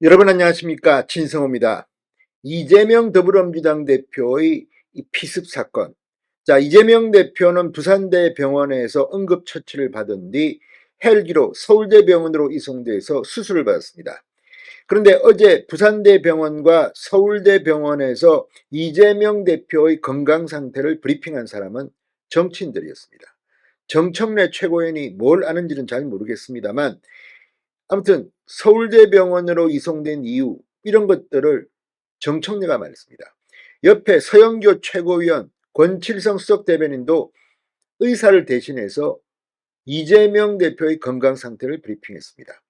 여러분 안녕하십니까, 진성호입니다. 이재명 더불어민주당 대표의 이 피습 사건. 자, 이재명 대표는 부산대병원에서 응급처치를 받은 뒤 헬기로 서울대병원으로 이송돼서 수술을 받았습니다. 그런데 어제 부산대병원과 서울대병원에서 이재명 대표의 건강 상태를 브리핑한 사람은 정치인들이었습니다. 정청래 최고위원이 뭘 아는지는 잘 모르겠습니다만 아무튼 서울대병원으로 이송된 이유, 이런 것들을 정청래가 말했습니다. 옆에 서영교 최고위원, 권칠성 수석대변인도 의사를 대신해서 이재명 대표의 건강 상태를 브리핑했습니다.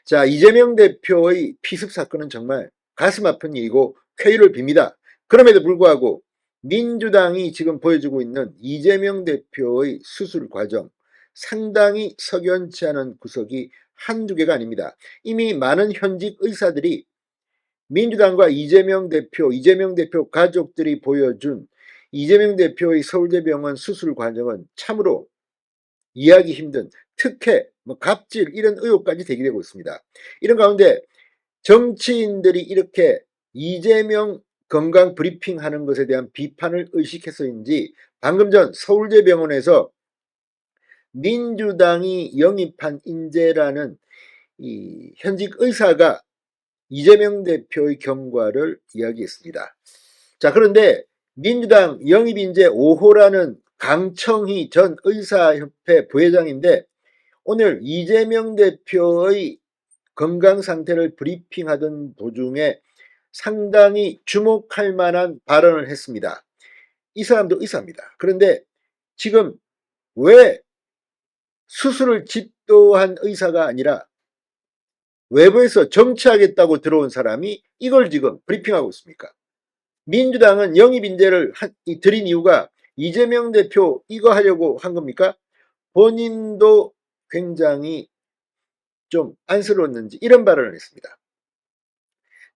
자, 이재명 대표의 피습 사건은 정말 가슴 아픈 일이고 쾌유를 빕니다. 그럼에도 불구하고 민주당이 지금 보여주고 있는 이재명 대표의 수술 과정, 상당히 석연치 않은 구석이 한두 개가 아닙니다. 이미 많은 현직 의사들이 민주당과 이재명 대표 가족들이 보여준 이재명 대표의 서울대병원 수술 과정은 참으로 이해하기 힘든 특혜, 갑질, 이런 의혹까지 제기되고 있습니다. 이런 가운데 정치인들이 이렇게 이재명 건강 브리핑하는 것에 대한 비판을 의식해서인지 방금 전 서울대병원에서 민주당이 영입한 인재라는 이 현직 의사가 이재명 대표의 경과를 이야기했습니다. 자, 그런데 민주당 영입인재 5호라는 강청희 전 의사협회 부회장인데 오늘 이재명 대표의 건강 상태를 브리핑하던 도중에 상당히 주목할 만한 발언을 했습니다. 이 사람도 의사입니다. 그런데 지금 왜 수술을 집도한 의사가 아니라 외부에서 정치하겠다고 들어온 사람이 이걸 지금 브리핑하고 있습니까? 민주당은 영입 인재를 드린 이유가 이재명 대표 이거 하려고 한 겁니까? 본인도 굉장히 좀 안쓰러웠는지 이런 발언을 했습니다.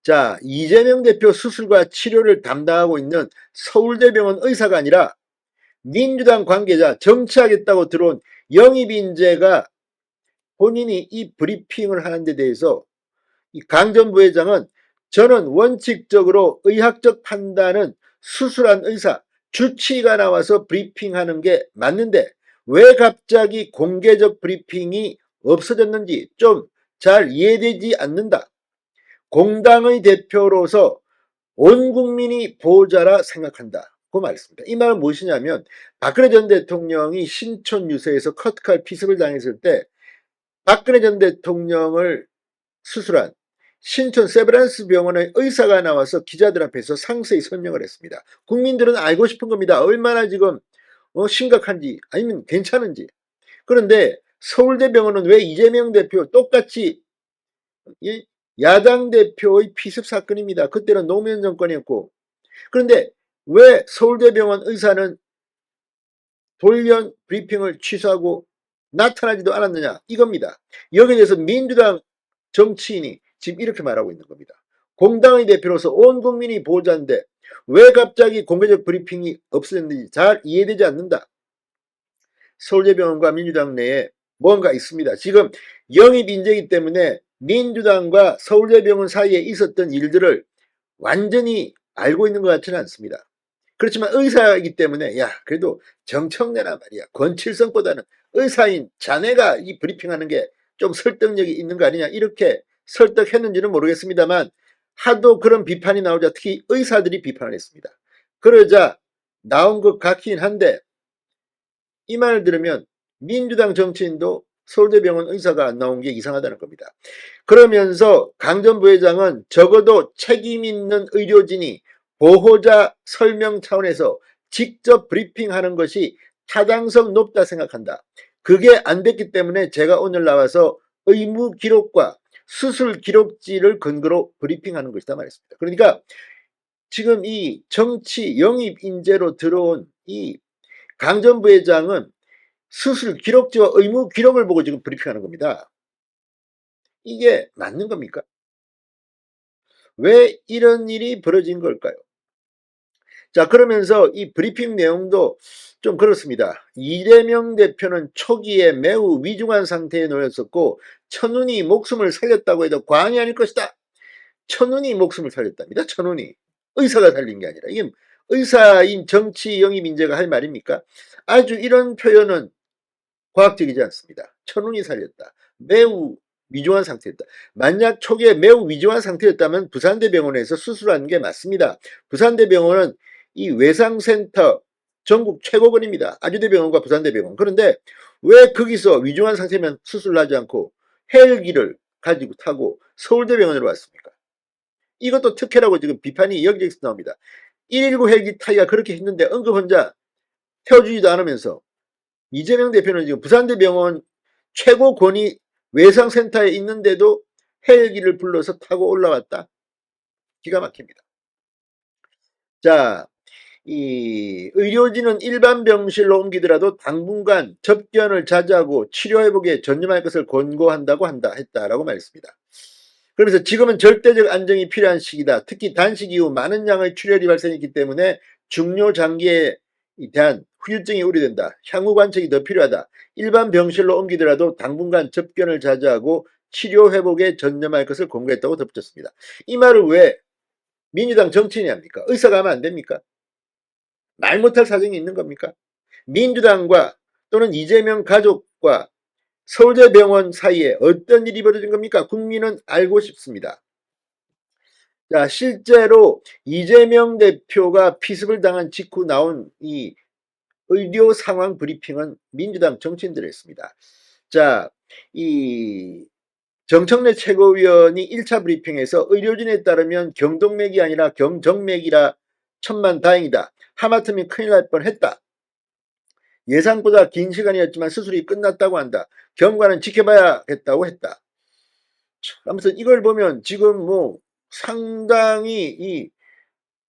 자, 이재명 대표 수술과 치료를 담당하고 있는 서울대병원 의사가 아니라 민주당 관계자, 정치하겠다고 들어온 영입 인재가 본인이 이 브리핑을 하는 데 대해서 이 강 전 부회장은 저는 원칙적으로 의학적 판단은 수술한 의사, 주치의가 나와서 브리핑하는 게 맞는데 왜 갑자기 공개적 브리핑이 없어졌는지 좀 잘 이해되지 않는다. 공당의 대표로서 온 국민이 보호자라 생각한다. 그 말했습니다. 이 말은 무엇이냐면 박근혜 전 대통령이 신촌 유세에서 커트칼 피습을 당했을 때 박근혜 전 대통령을 수술한 신촌 세브란스 병원의 의사가 나와서 기자들 앞에서 상세히 설명을 했습니다. 국민들은 알고 싶은 겁니다. 얼마나 지금 심각한지 아니면 괜찮은지. 그런데 서울대병원은 왜 이재명 대표 똑같이 야당 대표의 피습 사건입니다. 그때는 노무현 정권이었고. 그런데 왜 서울대병원 의사는 돌연 브리핑을 취소하고 나타나지도 않았느냐, 이겁니다. 여기에 대해서 민주당 정치인이 지금 이렇게 말하고 있는 겁니다. 공당의 대표로서 온 국민이 보호자인데 왜 갑자기 공개적 브리핑이 없어졌는지 잘 이해되지 않는다. 서울대병원과 민주당 내에 뭔가 있습니다. 지금 영입 인재이기 때문에 민주당과 서울대병원 사이에 있었던 일들을 완전히 알고 있는 것 같지는 않습니다. 그렇지만 의사이기 때문에 야, 그래도 정청래란 말이야, 권칠성보다는 의사인 자네가 이 브리핑하는 게 좀 설득력이 있는 거 아니냐, 이렇게 설득했는지는 모르겠습니다만 하도 그런 비판이 나오자 특히 의사들이 비판을 했습니다. 그러자 나온 것 같긴 한데 이 말을 들으면 민주당 정치인도 서울대병원 의사가 안 나온 게 이상하다는 겁니다. 그러면서 강 전 부회장은 적어도 책임 있는 의료진이 보호자 설명 차원에서 직접 브리핑하는 것이 타당성 높다 생각한다. 그게 안 됐기 때문에 제가 오늘 나와서 의무 기록과 수술 기록지를 근거로 브리핑하는 것이다 말했습니다. 그러니까 지금 이 정치 영입 인재로 들어온 이 강 전 부회장은 수술 기록지와 의무 기록을 보고 지금 브리핑하는 겁니다. 이게 맞는 겁니까? 왜 이런 일이 벌어진 걸까요? 자, 그러면서 이 브리핑 내용도 좀 그렇습니다. 이재명 대표는 초기에 매우 위중한 상태에 놓였었고 천운이 목숨을 살렸다고 해도 과언이 아닐 것이다. 천운이 목숨을 살렸답니다. 천운이. 의사가 살린 게 아니라. 이게 의사인 정치 영입 인재가 할 말입니까? 아주 이런 표현은 과학적이지 않습니다. 천운이 살렸다. 매우 위중한 상태였다. 만약 초기에 매우 위중한 상태였다면 부산대병원에서 수술하는 게 맞습니다. 부산대병원은 이 외상센터 전국 최고권입니다. 아주대병원과 부산대병원. 그런데 왜 거기서 위중한 상태면 수술을 하지 않고 헬기를 가지고 타고 서울대병원으로 왔습니까? 이것도 특혜라고 지금 비판이 여기저기서 나옵니다. 119 헬기 타기가 그렇게 힘든데 응급환자 태워주지도 않으면서 이재명 대표는 지금 부산대병원 최고 권위 외상센터에 있는데도 헬기를 불러서 타고 올라왔다. 기가 막힙니다. 자, 이 의료진은 일반 병실로 옮기더라도 당분간 접견을 자제하고 치료회복에 전념할 것을 권고한다고 했다라고 말했습니다. 그래서 지금은 절대적 안정이 필요한 시기다. 특히 단식 이후 많은 양의 출혈이 발생했기 때문에 중요 장기에 대한 후유증이 우려된다. 향후 관측이 더 필요하다. 일반 병실로 옮기더라도 당분간 접견을 자제하고 치료 회복에 전념할 것을 권고했다고 덧붙였습니다. 이 말을 왜 민주당 정치인이 합니까? 의사가 하면 안 됩니까? 말 못할 사정이 있는 겁니까? 민주당과 또는 이재명 가족과 서울대병원 사이에 어떤 일이 벌어진 겁니까? 국민은 알고 싶습니다. 자, 실제로 이재명 대표가 피습을 당한 직후 나온 이 의료 상황 브리핑은 민주당 정치인들이 했습니다. 자, 이 정청래 최고위원이 1차 브리핑에서 의료진에 따르면 경동맥이 아니라 경정맥이라 천만다행이다. 하마터면 큰일 날 뻔했다. 예상보다 긴 시간이었지만 수술이 끝났다고 한다. 경과는 지켜봐야겠다고 했다. 아무튼 이걸 보면 지금 뭐 상당히 이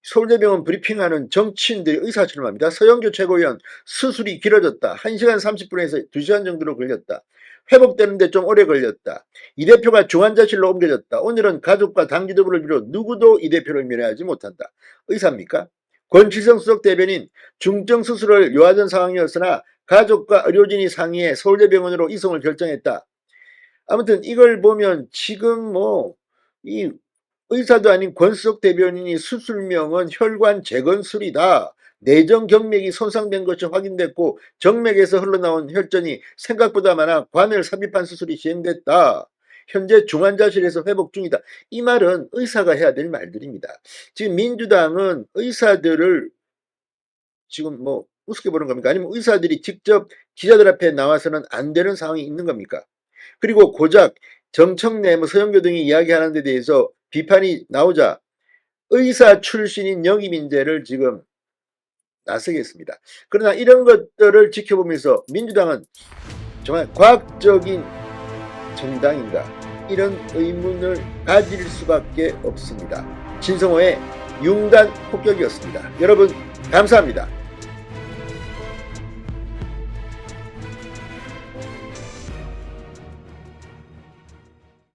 서울대병원 브리핑하는 정치인들이 의사처럼 합니다. 서영교 최고위원 수술이 길어졌다. 1시간 30분에서 2시간 정도로 걸렸다. 회복되는데 좀 오래 걸렸다. 이 대표가 중환자실로 옮겨졌다. 오늘은 가족과 당 지도부를 비롯 누구도 이 대표를 면회하지 못한다. 의사입니까? 권칠성 수석 대변인 중증 수술을 요하던 상황이었으나 가족과 의료진이 상의해 서울대병원으로 이송을 결정했다. 아무튼 이걸 보면 지금 뭐 이 의사도 아닌 권수석 대변인이 수술명은 혈관 재건술이다. 내정 경맥이 손상된 것이 확인됐고 정맥에서 흘러나온 혈전이 생각보다 많아 관을 삽입한 수술이 시행됐다. 현재 중환자실에서 회복 중이다. 이 말은 의사가 해야 될 말들입니다. 지금 민주당은 의사들을 지금 뭐 우습게 보는 겁니까? 아니면 의사들이 직접 기자들 앞에 나와서는 안 되는 상황이 있는 겁니까? 그리고 고작 정청래, 서영교 등이 이야기하는 데 대해서 비판이 나오자 의사 출신인 영입인재를 지금 나서겠습니다. 그러나 이런 것들을 지켜보면서 민주당은 정말 과학적인 정당인가? 이런 의문을 가질 수밖에 없습니다. 진성호의 융단 폭격이었습니다. 여러분 감사합니다.